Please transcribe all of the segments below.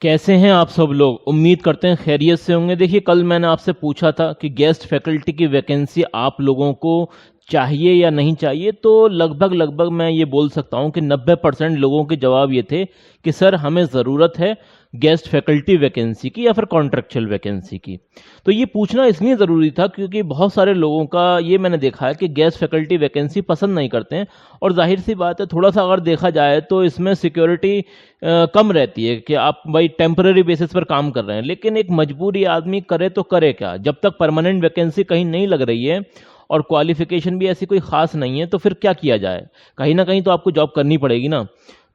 कैसे हैं आप सब लोग। उम्मीद करते हैं खैरियत से होंगे। देखिए, कल मैंने आपसे पूछा था कि गेस्ट फैकल्टी की वैकेंसी आप लोगों को चाहिए या नहीं चाहिए, तो लगभग लगभग मैं ये बोल सकता हूँ कि 90% लोगों के जवाब ये थे कि सर हमें ज़रूरत है गेस्ट फैकल्टी वैकेंसी की या फिर कॉन्ट्रेक्चुअल वैकेंसी की। तो ये पूछना इसलिए ज़रूरी था क्योंकि बहुत सारे लोगों का ये मैंने देखा है कि गेस्ट फैकल्टी वैकेंसी पसंद नहीं करते हैं। और जाहिर सी बात है, थोड़ा सा अगर देखा जाए तो इसमें सिक्योरिटी कम रहती है कि आप भाई टेम्पररी बेसिस पर काम कर रहे हैं। लेकिन एक मजबूरी आदमी करे तो करे क्या, जब तक परमानेंट वैकेंसी कहीं नहीं लग रही है और क्वालिफिकेशन भी ऐसी कोई खास नहीं है तो फिर क्या किया जाए। कहीं ना कहीं तो आपको जॉब करनी पड़ेगी ना।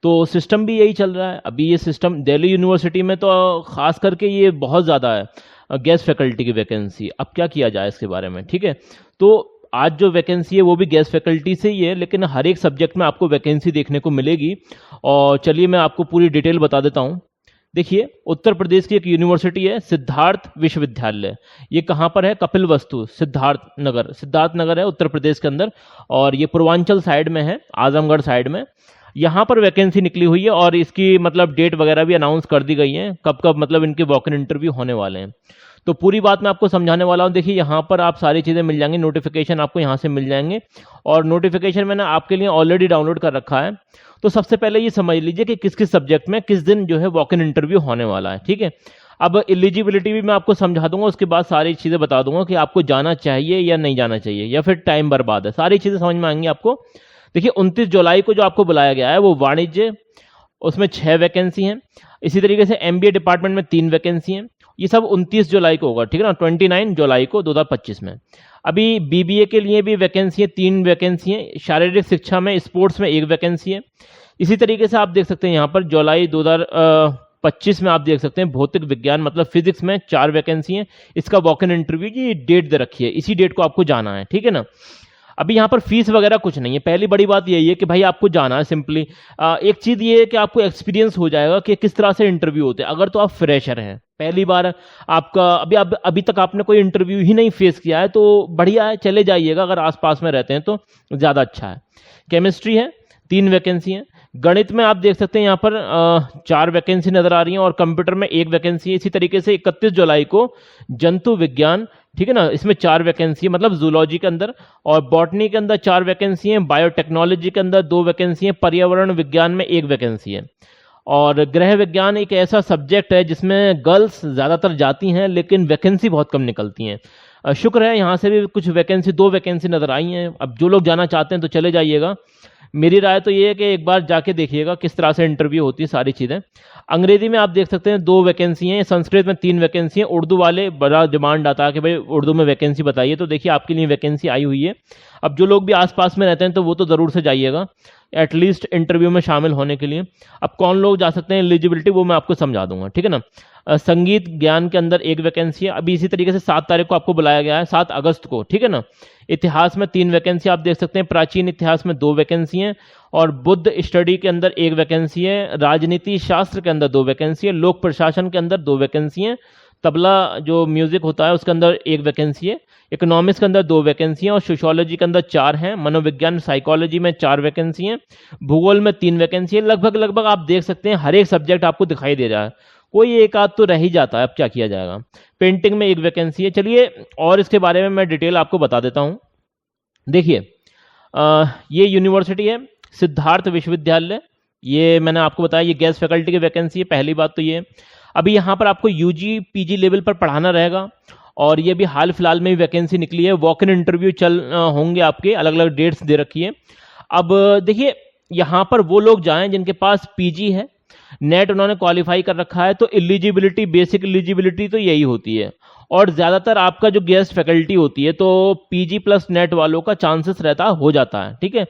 तो सिस्टम भी यही चल रहा है अभी। ये सिस्टम दिल्ली यूनिवर्सिटी में तो खास करके ये बहुत ज़्यादा है गेस्ट फैकल्टी की वैकेंसी। अब क्या किया जाए इसके बारे में, ठीक है। तो आज जो वैकेंसी है वो भी गेस्ट फैकल्टी से ही है, लेकिन हर एक सब्जेक्ट में आपको वैकेंसी देखने को मिलेगी। और चलिए मैं आपको पूरी डिटेल बता देता हूँ। देखिए, उत्तर प्रदेश की एक यूनिवर्सिटी है सिद्धार्थ विश्वविद्यालय। ये कहाँ पर है? कपिलवस्तु सिद्धार्थ नगर है उत्तर प्रदेश के अंदर। और ये पूर्वांचल साइड में है, आजमगढ़ साइड में। यहाँ पर वैकेंसी निकली हुई है और इसकी मतलब डेट वगैरह भी अनाउंस कर दी गई है, कब कब मतलब इनके वॉक इन इंटरव्यू होने वाले हैं। तो पूरी बात मैं आपको समझाने वाला हूँ। देखिए, यहाँ पर आप सारी चीज़ें मिल जाएंगी, नोटिफिकेशन आपको यहाँ से मिल जाएंगे। और नोटिफिकेशन मैंने आपके लिए ऑलरेडी डाउनलोड कर रखा है। तो सबसे पहले ये समझ लीजिए कि किस किस सब्जेक्ट में किस दिन जो है वॉक इन इंटरव्यू होने वाला है, ठीक है। अब एलिजिबिलिटी भी मैं आपको समझा दूंगा, उसके बाद सारी चीज़ें बता दूंगा कि आपको जाना चाहिए या नहीं जाना चाहिए या फिर टाइम बर्बाद है। सारी चीज़ें समझ में आएंगी आपको। देखिए, 29 जुलाई को जो आपको बुलाया गया है वो वाणिज्य, उसमें 6 वैकेंसी हैं। इसी तरीके से एमबीए डिपार्टमेंट में 3 वैकेंसी हैं। ये सब 29 जुलाई को होगा, ठीक है ना, 29 जुलाई को 2025 में। अभी बीबीए के लिए भी वैकेंसी है, 3 वैकेंसी है। शारीरिक शिक्षा में, स्पोर्ट्स में 1 वैकेंसी है। इसी तरीके से आप देख सकते हैं यहाँ पर जुलाई 2025 में आप देख सकते हैं भौतिक विज्ञान मतलब फिजिक्स में 4 वैकेंसी है। इसका वॉक इन इंटरव्यू की डेट दे रखी है, इसी डेट को आपको जाना है, ठीक है ना। अभी यहाँ पर फीस वगैरह कुछ नहीं है। पहली बड़ी बात यही है कि भाई आपको जाना है सिंपली। एक चीज़ ये है कि आपको एक्सपीरियंस हो जाएगा कि किस तरह से इंटरव्यू होते हैं। अगर तो आप फ्रेशर हैं, पहली बार आपका अभी तक आपने कोई इंटरव्यू ही नहीं फेस किया है, तो बढ़िया है, चले जाइएगा। अगर आसपास में रहते हैं तो ज़्यादा अच्छा है। केमिस्ट्री है, 3 वैकेंसी है। गणित में आप देख सकते हैं यहाँ पर 4 वैकेंसी नजर आ रही हैं और कंप्यूटर में 1 वैकेंसी है। इसी तरीके से 31 जुलाई को जंतु विज्ञान, ठीक है ना, इसमें 4 वैकेंसी है मतलब जूलॉजी के अंदर। और बॉटनी के अंदर 4 वैकेंसी है। बायोटेक्नोलॉजी के अंदर 2 वैकेंसी है। पर्यावरण विज्ञान में 1 वैकेंसी है। और गृह विज्ञान एक ऐसा सब्जेक्ट है जिसमें गर्ल्स ज़्यादातर जाती हैं लेकिन वैकेंसी बहुत कम निकलती हैं। शुक्र है यहाँ से भी कुछ वैकेंसी, 2 वैकेंसी नजर आई हैं। अब जो लोग जाना चाहते हैं तो चले जाइएगा। मेरी राय तो ये है कि एक बार जाके देखिएगा किस तरह से इंटरव्यू होती है, सारी चीज़ें। अंग्रेजी में आप देख सकते हैं 2 वैकेंसी हैं। संस्कृत में 3 वैकेंसी हैं। उर्दू वाले बड़ा डिमांड आता है कि भाई उर्दू में वैकेंसी बताइए, तो देखिए आपके लिए वैकेंसी आई हुई है। अब जो लोग भी आसपास में रहते हैं तो वो तो ज़रूर से जाइएगा एटलीस्ट इंटरव्यू में शामिल होने के लिए। अब कौन लोग जा सकते हैं, एलिजिबिलिटी वो मैं आपको समझा दूंगा, ठीक है ना। संगीत ज्ञान के अंदर 1 वैकेंसी है। अभी इसी तरीके से 7 तारीख को आपको बुलाया गया है, 7 अगस्त को, ठीक है ना। इतिहास में 3 वैकेंसी आप देख सकते हैं। प्राचीन इतिहास में 2 वैकेंसी हैं। और बुद्ध स्टडी के अंदर 1 वैकेंसी है। राजनीति शास्त्र के अंदर 2 वैकेंसी है। लोक प्रशासन के अंदर 2 वैकेंसी है। तबला जो म्यूजिक होता है उसके अंदर 1 वैकेंसी है। इकोनॉमिक्स के अंदर 2 वैकेंसी हैं और सोशियोलॉजी के अंदर 4 हैं। मनोविज्ञान साइकोलॉजी में 4 वैकेंसी हैं। भूगोल में 3 वैकेंसी है। लगभग लगभग आप देख सकते हैं हर एक सब्जेक्ट आपको दिखाई दे रहा है, कोई एक आध तो रह ही जाता है। अब क्या किया जाएगा। पेंटिंग में 1 वैकेंसी है। चलिए और इसके बारे में मैं डिटेल आपको बता देता हूँ। देखिए, ये यूनिवर्सिटी है सिद्धार्थ विश्वविद्यालय। ये मैंने आपको बताया ये गेस्ट फैकल्टी की वैकेंसी है। पहली बात तो ये, अभी यहाँ पर आपको यूजी पीजी लेवल पर पढ़ाना रहेगा। और ये भी हाल फिलहाल में ही वैकेंसी निकली है। वॉक इन इंटरव्यू होंगे आपके, अलग अलग डेट्स दे रखी है। अब देखिए, यहाँ पर वो लोग जाएं जिनके पास पीजी है, नेट उन्होंने क्वालिफाई कर रखा है, तो एलिजिबिलिटी, बेसिक एलिजिबिलिटी तो यही होती है। और ज़्यादातर आपका जो गेस्ट फैकल्टी होती है तो पीजी प्लस नेट वालों का चांसेस रहता हो जाता है, ठीक है।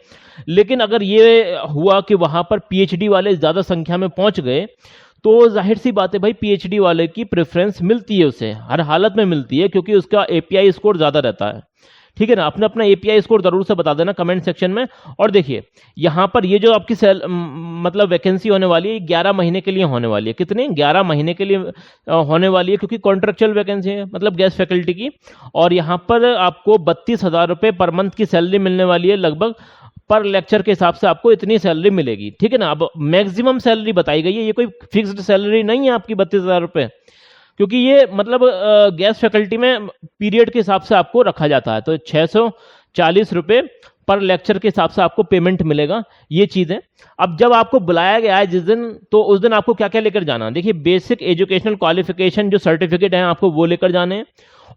लेकिन अगर ये हुआ कि वहाँ पर पीएचडी वाले ज़्यादा संख्या में पहुँच गए तो जाहिर सी बात है भाई, पीएचडी वाले की प्रेफरेंस मिलती है, उसे हर हालत में मिलती है क्योंकि उसका एपीआई स्कोर ज़्यादा रहता है, ठीक है ना। अपना अपना एपीआई स्कोर जरूर से बता देना कमेंट सेक्शन में। और देखिए, यहाँ पर ये जो आपकी मतलब वैकेंसी होने वाली है 11 महीने के लिए होने वाली है। कितने? 11 महीने के लिए होने वाली है क्योंकि कॉन्ट्रेक्चुअल वैकेंसी है मतलब गेस्ट फैकल्टी की। और यहाँ पर आपको 32,000 रुपये पर मंथ की सैलरी मिलने वाली है लगभग पर लेक्चर के हिसाब से आपको इतनी सैलरी मिलेगी, ठीक है ना। अब मैक्सिमम सैलरी बताई गई है, ये कोई फिक्स्ड सैलरी नहीं है आपकी 32,000 रुपये, क्योंकि ये मतलब गेस्ट फैकल्टी में पीरियड के हिसाब से आपको रखा जाता है। तो 640 रुपये पर लेक्चर के हिसाब से आपको पेमेंट मिलेगा, ये चीज़ है। अब जब आपको बुलाया गया है जिस दिन, तो उस दिन आपको क्या क्या लेकर जाना, देखिए बेसिक एजुकेशनल क्वालिफिकेशन जो सर्टिफिकेट हैं आपको वो लेकर जाने हैं,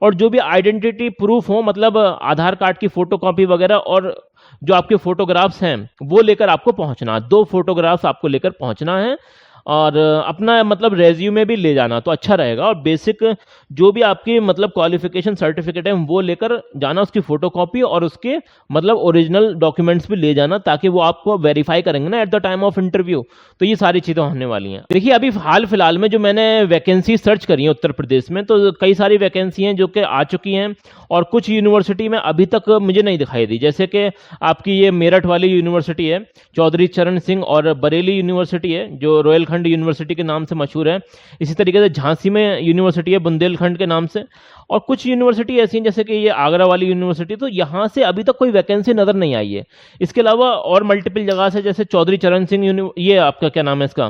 और जो भी आइडेंटिटी प्रूफ हो, मतलब आधार कार्ड की फोटोकॉपी वगैरह, और जो आपके फोटोग्राफ्स हैं वो लेकर आपको पहुंचना, 2 फोटोग्राफ्स आपको लेकर पहुंचना है, और अपना मतलब रेज्यूमे भी ले जाना तो अच्छा रहेगा। और बेसिक जो भी आपकी मतलब क्वालिफिकेशन सर्टिफिकेट है वो लेकर जाना, उसकी फोटोकॉपी और उसके मतलब ओरिजिनल डॉक्यूमेंट्स भी ले जाना, ताकि वो आपको वेरीफाई करेंगे ना at the time of interview. तो ये सारी चीज़ें होने वाली हैं। देखिए अभी हाल फिलहाल में जो मैंने वैकेंसी सर्च करी है उत्तर प्रदेश में, तो कई सारी वैकेंसी हैं जो कि आ चुकी हैं, और कुछ यूनिवर्सिटी में अभी तक मुझे नहीं दिखाई दी। जैसे कि आपकी ये मेरठ वाली यूनिवर्सिटी है, चौधरी चरण सिंह, और बरेली यूनिवर्सिटी है जो रोहिलखंड यूनिवर्सिटी के नाम से मशहूर है। इसी तरीके से झांसी में यूनिवर्सिटी है बुंदेलखंड के नाम से, और कुछ यूनिवर्सिटी ऐसी हैं जैसे कि ये आगरा वाली यूनिवर्सिटी, तो यहाँ से अभी तक कोई वैकेंसी नज़र नहीं आई है। इसके अलावा और मल्टीपल जगह से, जैसे चौधरी चरण सिंह ये आपका क्या नाम है इसका,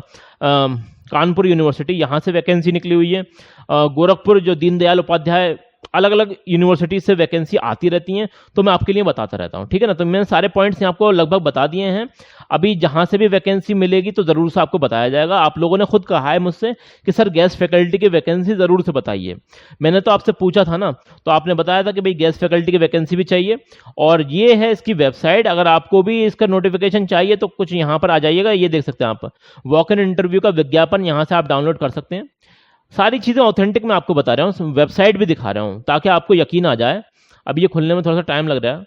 कानपुर यूनिवर्सिटी, यहाँ से वैकेंसी निकली हुई है। गोरखपुर जो दीनदयाल उपाध्याय, अलग अलग यूनिवर्सिटी से वैकेंसी आती रहती हैं, तो मैं आपके लिए बताता रहता हूँ, ठीक है ना। तो मैंने सारे पॉइंट्स यहाँ आपको लगभग बता दिए हैं। अभी जहाँ से भी वैकेंसी मिलेगी तो ज़रूर से आपको बताया जाएगा। आप लोगों ने खुद कहा है मुझसे कि सर गेस्ट फैकल्टी की वैकेंसी ज़रूर से बताइए। मैंने तो आपसे पूछा था ना, तो आपने बताया था कि भाई गेस्ट फैकल्टी की वैकेंसी भी चाहिए, और ये है इसकी वेबसाइट। अगर आपको भी इसका नोटिफिकेशन चाहिए तो कुछ यहाँ पर आ जाइएगा, ये देख सकते हैं आप, वॉक इन इंटरव्यू का विज्ञापन यहाँ से आप डाउनलोड कर सकते हैं। सारी चीज़ें ऑथेंटिक मैं आपको बता रहा हूँ, वेबसाइट भी दिखा रहा हूँ ताकि आपको यकीन आ जाए। अब ये खुलने में थोड़ा सा टाइम लग रहा है।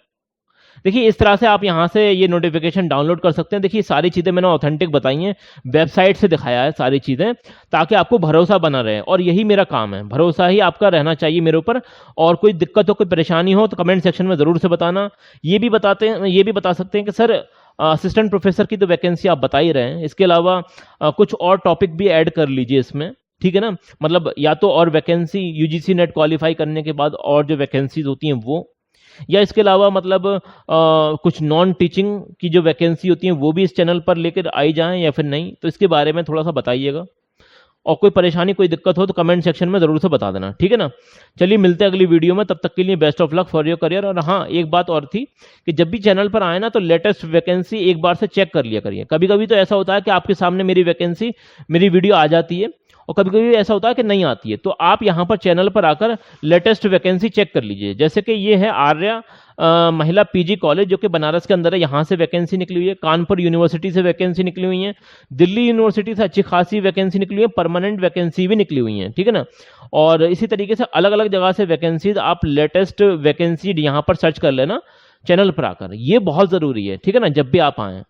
देखिए इस तरह से आप यहाँ से ये नोटिफिकेशन डाउनलोड कर सकते हैं। देखिए सारी चीज़ें मैंने ऑथेंटिक बताई हैं, वेबसाइट से दिखाया है सारी चीज़ें, ताकि आपको भरोसा बना रहे, और यही मेरा काम है, भरोसा ही आपका रहना चाहिए मेरे ऊपर। और कोई दिक्कत हो, कोई परेशानी हो तो कमेंट सेक्शन में ज़रूर से बताना। ये भी बता सकते हैं कि सर असिस्टेंट प्रोफेसर की तो वैकेंसी आप बता ही रहे हैं, इसके अलावा कुछ और टॉपिक भी ऐड कर लीजिए इसमें, ठीक है ना। मतलब या तो और वैकेंसी यूजीसी नेट क्वालिफाई करने के बाद और जो वैकेंसीज होती हैं वो, या इसके अलावा मतलब कुछ नॉन टीचिंग की जो वैकेंसी होती हैं वो भी इस चैनल पर लेकर आई जाएं या फिर नहीं, तो इसके बारे में थोड़ा सा बताइएगा। और कोई परेशानी, कोई दिक्कत हो तो कमेंट सेक्शन में ज़रूर से बता देना, ठीक है ना। चलिए मिलते हैं अगली वीडियो में, तब तक के लिए best of luck for your career. और हाँ, एक बात और थी कि जब भी चैनल पर आए ना तो लेटेस्ट वैकेंसी एक बार से चेक कर लिया करिए। कभी कभी तो ऐसा होता है कि आपके सामने मेरी वैकेंसी, मेरी वीडियो आ जाती है, और कभी कभी ऐसा होता है कि नहीं आती है, तो आप यहाँ पर चैनल पर आकर लेटेस्ट वैकेंसी चेक कर लीजिए। जैसे कि ये है आर्या महिला पीजी कॉलेज जो कि बनारस के अंदर है, यहाँ से वैकेंसी निकली हुई है। कानपुर यूनिवर्सिटी से वैकेंसी निकली हुई है। दिल्ली यूनिवर्सिटी से अच्छी खासी वैकेंसी निकली हुई है, परमानेंट वैकेंसी भी निकली हुई है, ठीक है ना। और इसी तरीके से अलग अलग जगह से वैकेंसीज, आप लेटेस्ट वैकेंसी यहाँ पर सर्च कर लेना चैनल पर आकर, ये बहुत ज़रूरी है, ठीक है ना, जब भी आप आएँ।